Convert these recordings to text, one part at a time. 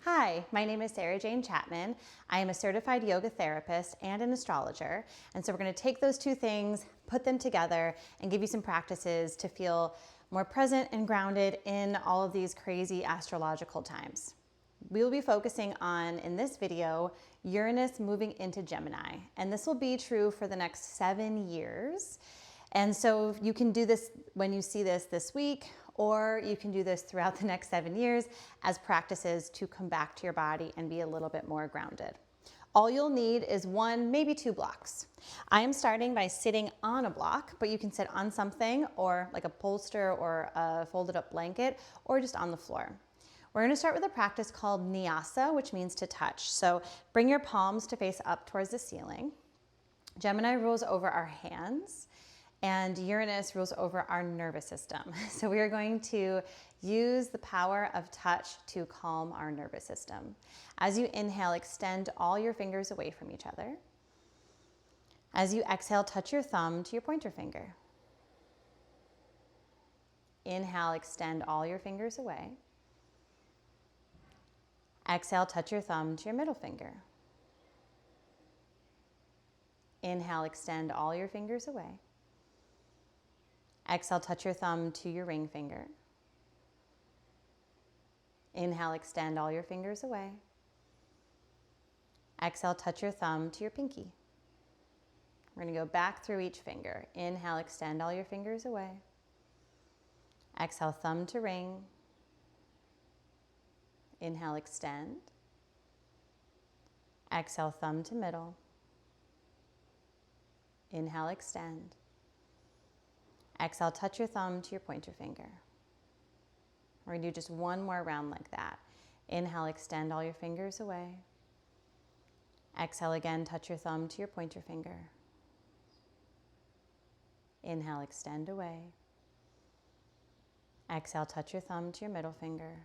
Hi, my name is Sarah Jane Chapman. I am a certified yoga therapist and an astrologer. And so we're going to take those two things, put them together, and give you some practices to feel more present and grounded in all of these crazy astrological times. We will be focusing on, in this video, Uranus moving into Gemini. And this will be true for the next 7 years. And so you can do this when you see this week, or you can do this throughout the next 7 years as practices to come back to your body and be a little bit more grounded. All you'll need is 1, maybe 2 blocks. I am starting by sitting on a block, but you can sit on something or like a bolster or a folded up blanket or just on the floor. We're going to start with a practice called Nyasa, which means to touch. So bring your palms to face up towards the ceiling. Gemini rules over our hands, and Uranus rules over our nervous system. So we are going to use the power of touch to calm our nervous system. As you inhale, extend all your fingers away from each other. As you exhale, touch your thumb to your pointer finger. Inhale, extend all your fingers away. Exhale, touch your thumb to your middle finger. Inhale, extend all your fingers away. Exhale, touch your thumb to your ring finger. Inhale, extend all your fingers away. Exhale, touch your thumb to your pinky. We're going to go back through each finger. Inhale, extend all your fingers away. Exhale, thumb to ring. Inhale, extend. Exhale, thumb to middle. Inhale, extend. Exhale, touch your thumb to your pointer finger. We're going to do just one more round like that. Inhale, extend all your fingers away. Exhale again, touch your thumb to your pointer finger. Inhale, extend away. Exhale, touch your thumb to your middle finger.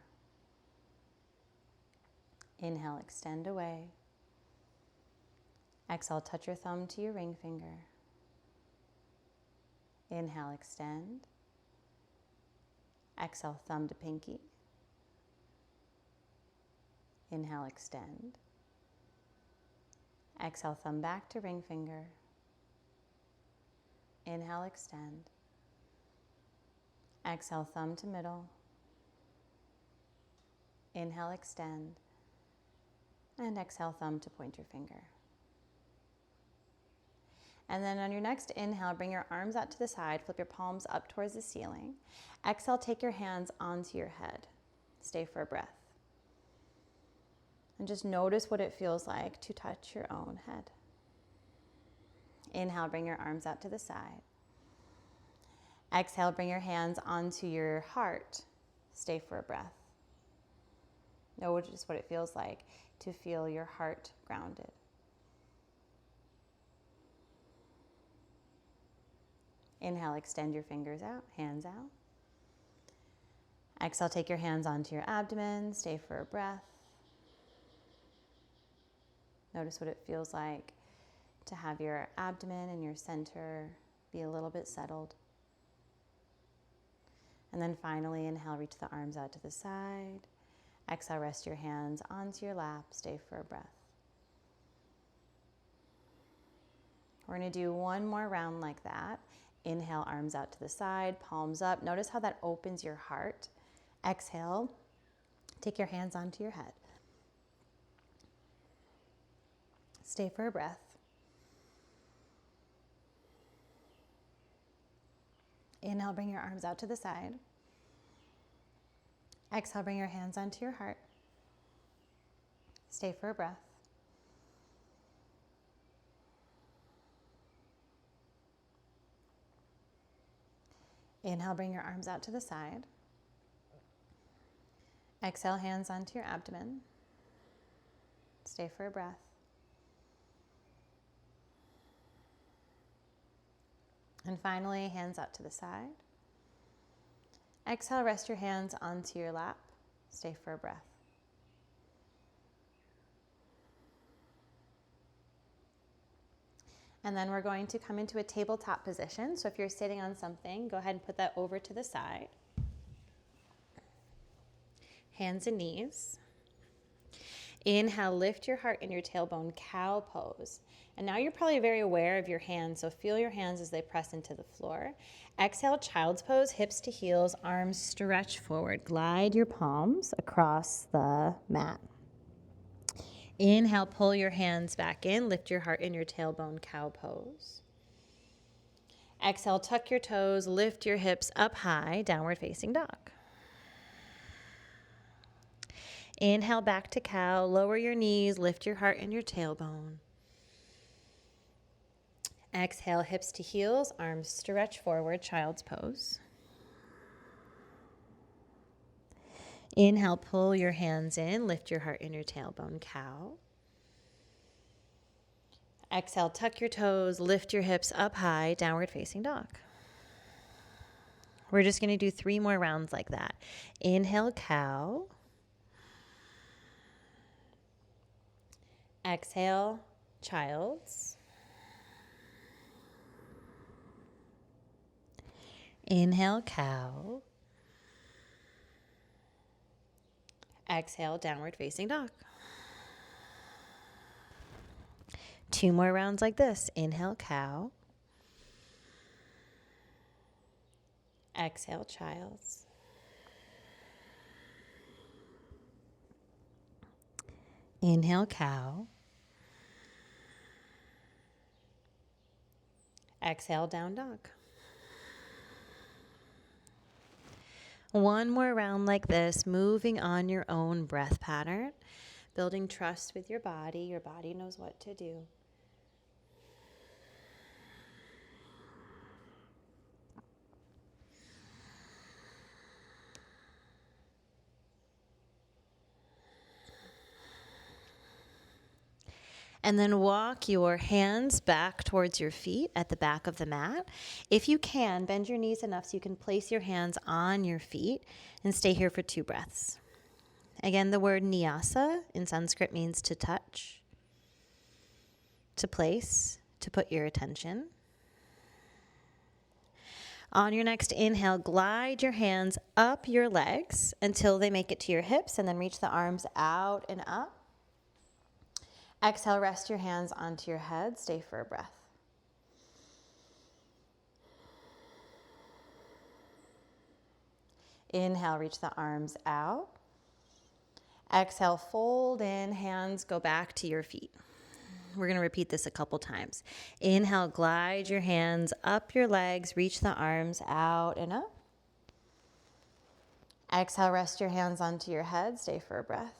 Inhale, extend away. Exhale, touch your thumb to your ring finger. Inhale, extend. Exhale, thumb to pinky. Inhale, extend. Exhale, thumb back to ring finger. Inhale, extend. Exhale, thumb to middle. Inhale, extend. And exhale, thumb to pointer finger. And then on your next inhale, bring your arms out to the side, flip your palms up towards the ceiling. Exhale, take your hands onto your head. Stay for a breath. And just notice what it feels like to touch your own head. Inhale, bring your arms out to the side. Exhale, bring your hands onto your heart. Stay for a breath. Notice what it feels like to feel your heart grounded. Inhale, extend your fingers out, hands out. Exhale, take your hands onto your abdomen, stay for a breath. Notice what it feels like to have your abdomen and your center be a little bit settled. And then finally, inhale, reach the arms out to the side. Exhale, rest your hands onto your lap, stay for a breath. We're going to do one more round like that. Inhale, arms out to the side, palms up. Notice how that opens your heart. Exhale, take your hands onto your head. Stay for a breath. Inhale, bring your arms out to the side. Exhale, bring your hands onto your heart. Stay for a breath. Inhale, bring your arms out to the side. Exhale, hands onto your abdomen. Stay for a breath. And finally, hands out to the side. Exhale, rest your hands onto your lap. Stay for a breath. And then we're going to come into a tabletop position. So if you're sitting on something, go ahead and put that over to the side. Hands and knees. Inhale, lift your heart in your tailbone, cow pose. And now you're probably very aware of your hands, so feel your hands as they press into the floor. Exhale, child's pose, hips to heels, arms stretch forward. Glide your palms across the mat. Inhale, pull your hands back in, lift your heart in your tailbone, cow pose. Exhale, tuck your toes, lift your hips up high, downward facing dog. Inhale, back to cow, lower your knees, lift your heart in your tailbone. Exhale, hips to heels, arms stretch forward, child's pose. Inhale, pull your hands in, lift your heart in your tailbone, cow. Exhale, tuck your toes, lift your hips up high, downward facing dog. We're just going to do 3 more rounds like that. Inhale, cow. Exhale, child's. Inhale, cow. Exhale, downward facing dog. 2 more rounds like this. Inhale, cow. Exhale, child's. Inhale, cow. Exhale, down dog. 1 more round like this, moving on your own breath pattern, building trust with your body. Your body knows what to do. And then walk your hands back towards your feet at the back of the mat. If you can, bend your knees enough so you can place your hands on your feet and stay here for 2 breaths. Again, the word Nyasa in Sanskrit means to touch, to place, to put your attention. On your next inhale, glide your hands up your legs until they make it to your hips, and then reach the arms out and up. Exhale, rest your hands onto your head. Stay for a breath. Inhale, reach the arms out. Exhale, fold in, hands go back to your feet. We're going to repeat this a couple times. Inhale, glide your hands up your legs, reach the arms out and up. Exhale, rest your hands onto your head. Stay for a breath.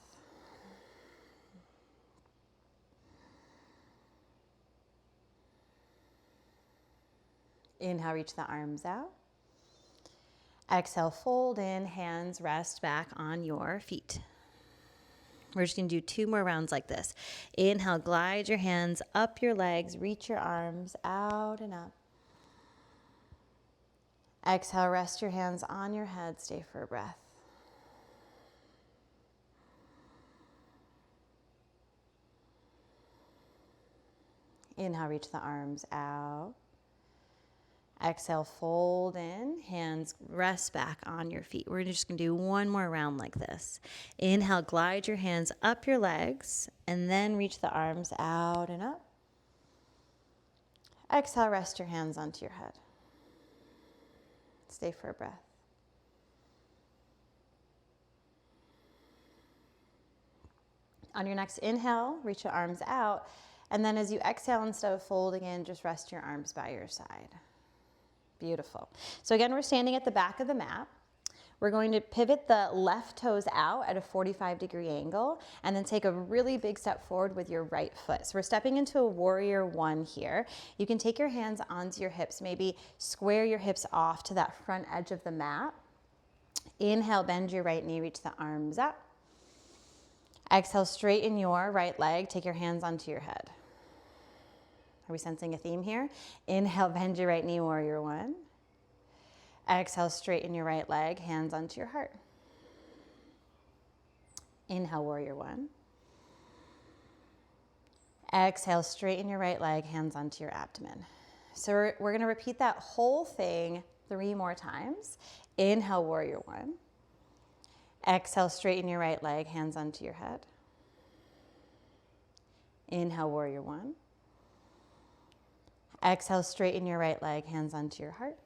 Inhale, reach the arms out. Exhale, fold in, hands rest back on your feet. We're just going to do 2 more rounds like this. Inhale, glide your hands up your legs, reach your arms out and up. Exhale, rest your hands on your head, stay for a breath. Inhale, reach the arms out. Exhale, fold in, hands rest back on your feet. We're just going to do 1 more round like this. Inhale, glide your hands up your legs, and then reach the arms out and up. Exhale, rest your hands onto your head. Stay for a breath. On your next inhale, reach your arms out, and then as you exhale, instead of folding in, just rest your arms by your side. Beautiful. So again, we're standing at the back of the mat. We're going to pivot the left toes out at a 45-degree angle and then take a really big step forward with your right foot. So we're stepping into a warrior 1 here. You can take your hands onto your hips, maybe square your hips off to that front edge of the mat. Inhale, bend your right knee, reach the arms up. Exhale, straighten your right leg, take your hands onto your head. Are we sensing a theme here? Inhale, bend your right knee, warrior 1. Exhale, straighten your right leg, hands onto your heart. Inhale, warrior 1. Exhale, straighten your right leg, hands onto your abdomen. So we're going to repeat that whole thing 3 more times. Inhale, warrior 1. Exhale, straighten your right leg, hands onto your head. Inhale, warrior one. Exhale, straighten your right leg, hands onto your heart.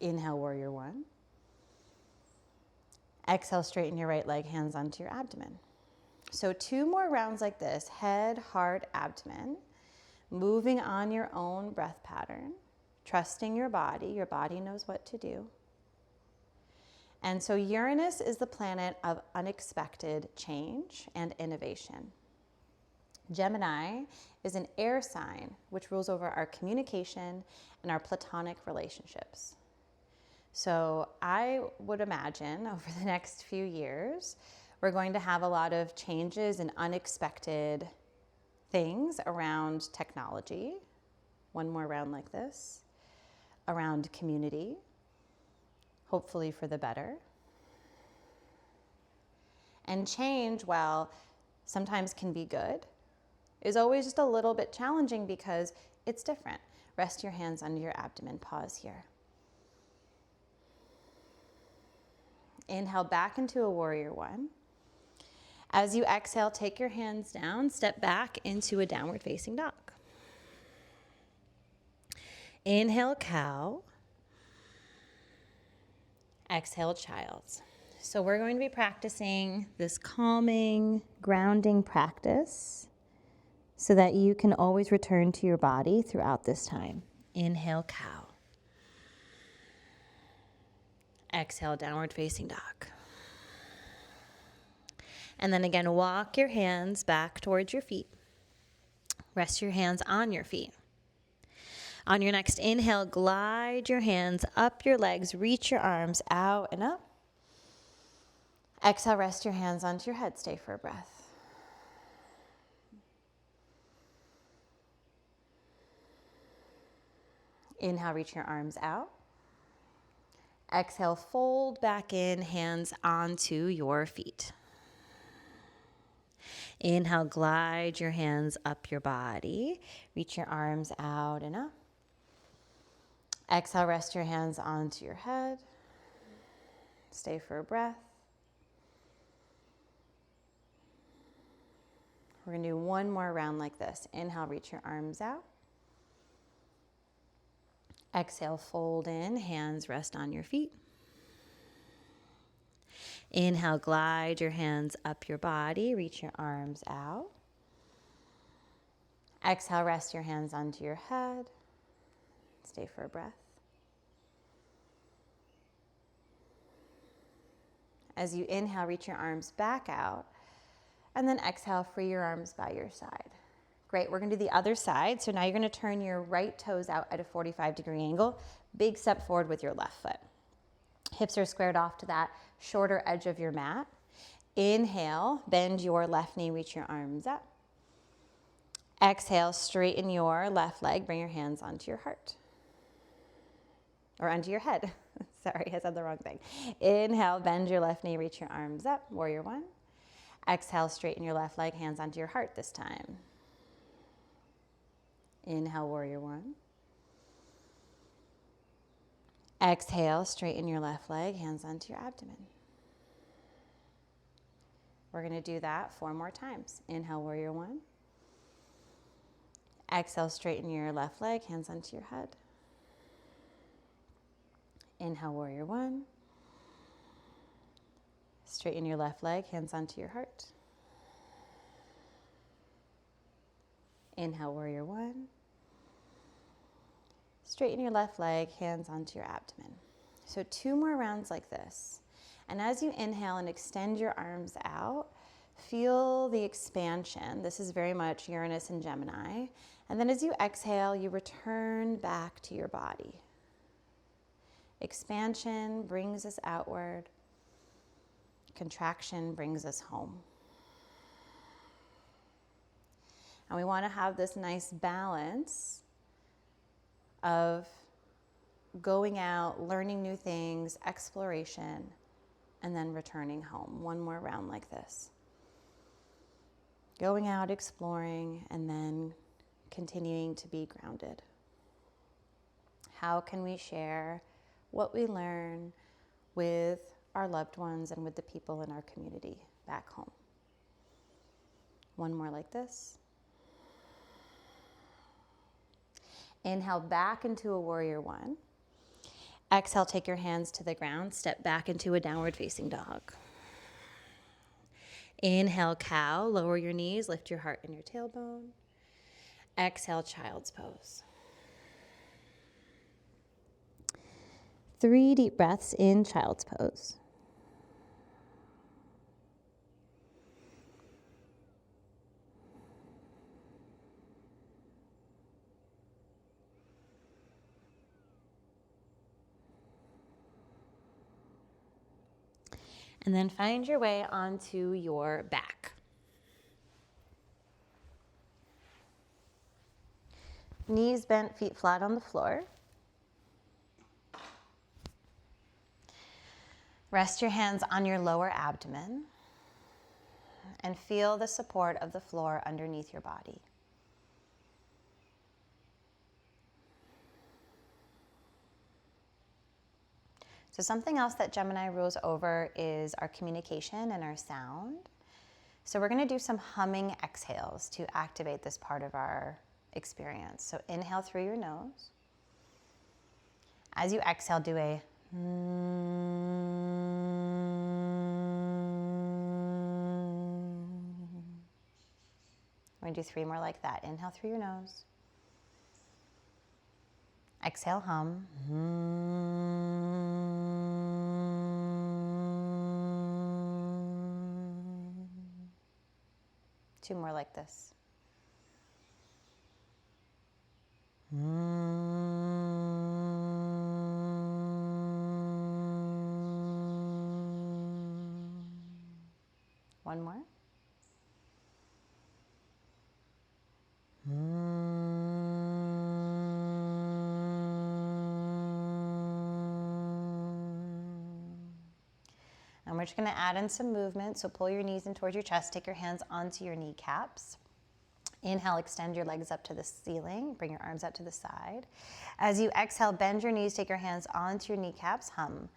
Inhale, warrior one. Exhale, straighten your right leg, hands onto your abdomen. So 2 more rounds like this, head, heart, abdomen, moving on your own breath pattern, trusting your body knows what to do. And so Uranus is the planet of unexpected change and innovation. Gemini is an air sign which rules over our communication and our platonic relationships. So I would imagine over the next few years, we're going to have a lot of changes and unexpected things around technology. 1 more round like this. Around community, hopefully for the better. And change, while sometimes can be good, is always just a little bit challenging because it's different. Rest your hands under your abdomen, pause here. Inhale back into a warrior one. As you exhale, take your hands down, step back into a downward facing dog. Inhale, cow. Exhale, child. So we're going to be practicing this calming, grounding practice so that you can always return to your body throughout this time. Inhale, cow. Exhale, downward facing dog. And then again, walk your hands back towards your feet. Rest your hands on your feet. On your next inhale, glide your hands up your legs, reach your arms out and up. Exhale, rest your hands onto your head, stay for a breath. Inhale, reach your arms out. Exhale, fold back in, hands onto your feet. Inhale, glide your hands up your body. Reach your arms out and up. Exhale, rest your hands onto your head. Stay for a breath. We're going to do 1 more round like this. Inhale, reach your arms out. Exhale, fold in, hands rest on your feet. Inhale, glide your hands up your body, reach your arms out. Exhale, rest your hands onto your head. Stay for a breath. As you inhale, reach your arms back out. And then exhale, free your arms by your side. Great, we're gonna do the other side. So now you're gonna turn your right toes out at a 45-degree angle. Big step forward with your left foot. Hips are squared off to that shorter edge of your mat. Inhale, bend your left knee, reach your arms up. Exhale, straighten your left leg, bring your hands onto your heart. Or onto your head. Sorry, I said the wrong thing. Inhale, bend your left knee, reach your arms up, warrior one. Exhale, straighten your left leg, hands onto your heart this time. Inhale, warrior one. Exhale, straighten your left leg, hands onto your abdomen. We're going to do that 4 more times. Inhale, warrior one. Exhale, straighten your left leg, hands onto your head. Inhale, warrior one. Straighten your left leg, hands onto your heart. Inhale, warrior one. Straighten your left leg, hands onto your abdomen. So 2 more rounds like this. And as you inhale and extend your arms out, feel the expansion. This is very much Uranus and Gemini. And then as you exhale, you return back to your body. Expansion brings us outward. Contraction brings us home. And we want to have this nice balance of going out, learning new things, exploration, and then returning home. 1 more round like this. Going out, exploring, and then continuing to be grounded. How can we share what we learn with our loved ones and with the people in our community back home? One more like this. Inhale back into a warrior one. Exhale, take your hands to the ground, step back into a downward facing dog. Inhale, cow, lower your knees, lift your heart and your tailbone. Exhale, child's pose. 3 deep breaths in child's pose. And then find your way onto your back. Knees bent, feet flat on the floor. Rest your hands on your lower abdomen and feel the support of the floor underneath your body. So something else that Gemini rules over is our communication and our sound. So we're going to do some humming exhales to activate this part of our experience. So inhale through your nose. As you exhale, do a we're going to do 3 more like that. Inhale through your nose. Exhale, hum. Two more like this. One more. And we're just going to add in some movement. So pull your knees in towards your chest. Take your hands onto your kneecaps. Inhale, extend your legs up to the ceiling. Bring your arms out to the side. As you exhale, bend your knees. Take your hands onto your kneecaps. Hum.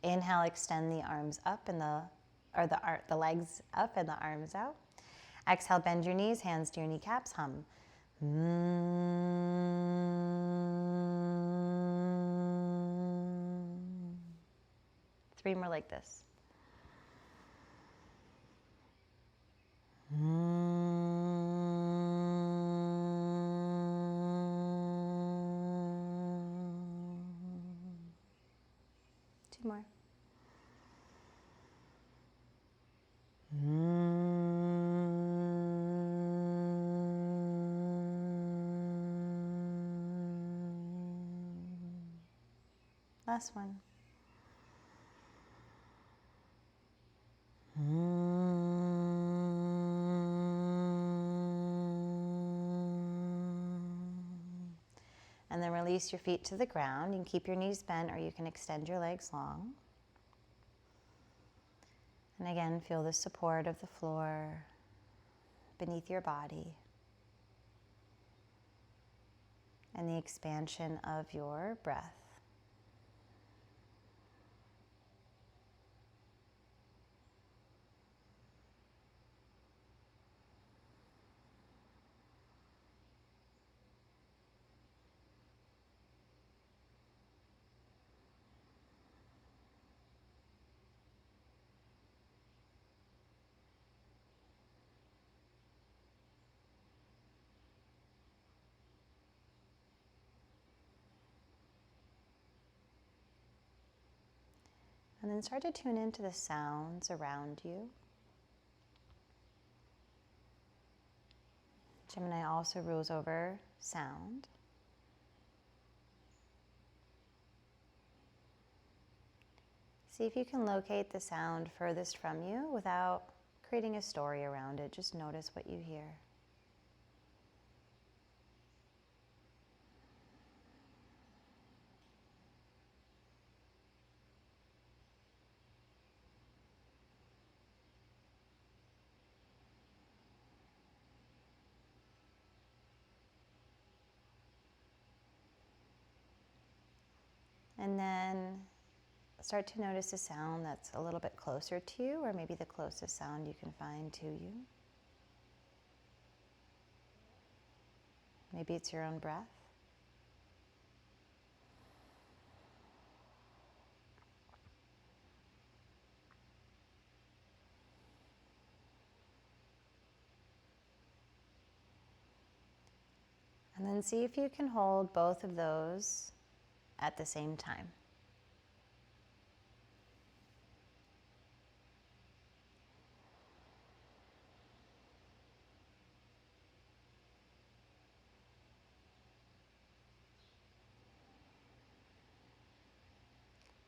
Inhale, extend the arms up and the legs up and the arms out. Exhale, bend your knees, hands to your kneecaps. Hum. 3 more like this. Two more. Last one. And then release your feet to the ground. You can keep your knees bent or you can extend your legs long. And again, feel the support of the floor beneath your body and the expansion of your breath. And then start to tune into the sounds around you. Gemini also rules over sound. See if you can locate the sound furthest from you without creating a story around it. Just notice what you hear. And then start to notice a sound that's a little bit closer to you, or maybe the closest sound you can find to you. Maybe it's your own breath. And then see if you can hold both of those at the same time.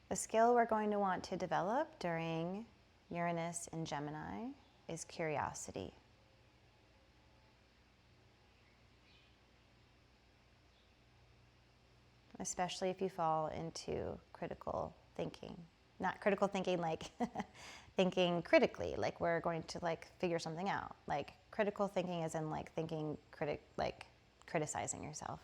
The skill we're going to want to develop during Uranus and Gemini is curiosity. Especially if you fall into critical thinking. Not critical thinking like thinking critically, like we're going to like figure something out. Like critical thinking as in like thinking like criticizing yourself.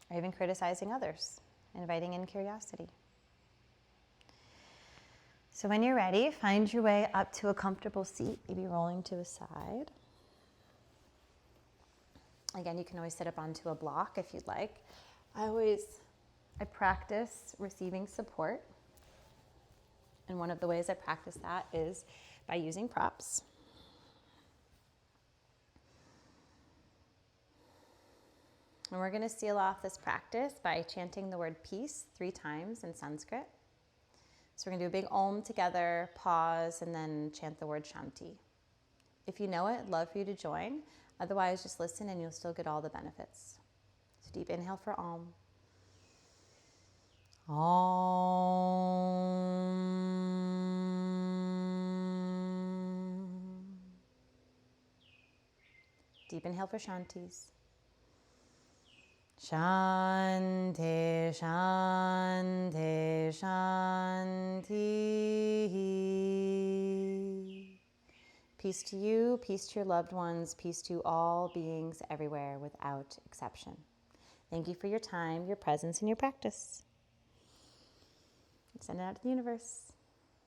Or even criticizing others, inviting in curiosity. So when you're ready, find your way up to a comfortable seat, maybe rolling to a side. Again, you can always sit up onto a block if you'd like. I practice receiving support. And one of the ways I practice that is by using props. And we're going to seal off this practice by chanting the word peace 3 times in Sanskrit. So we're going to do a big Om together, pause, and then chant the word Shanti. If you know it, I'd love for you to join. Otherwise, just listen and you'll still get all the benefits. So deep inhale for Om. Om. Deep inhale for Shantis. Shanti, Shanti, Shanti. Peace to you, peace to your loved ones, peace to all beings everywhere without exception. Thank you for your time, your presence, and your practice. Send it out to the universe.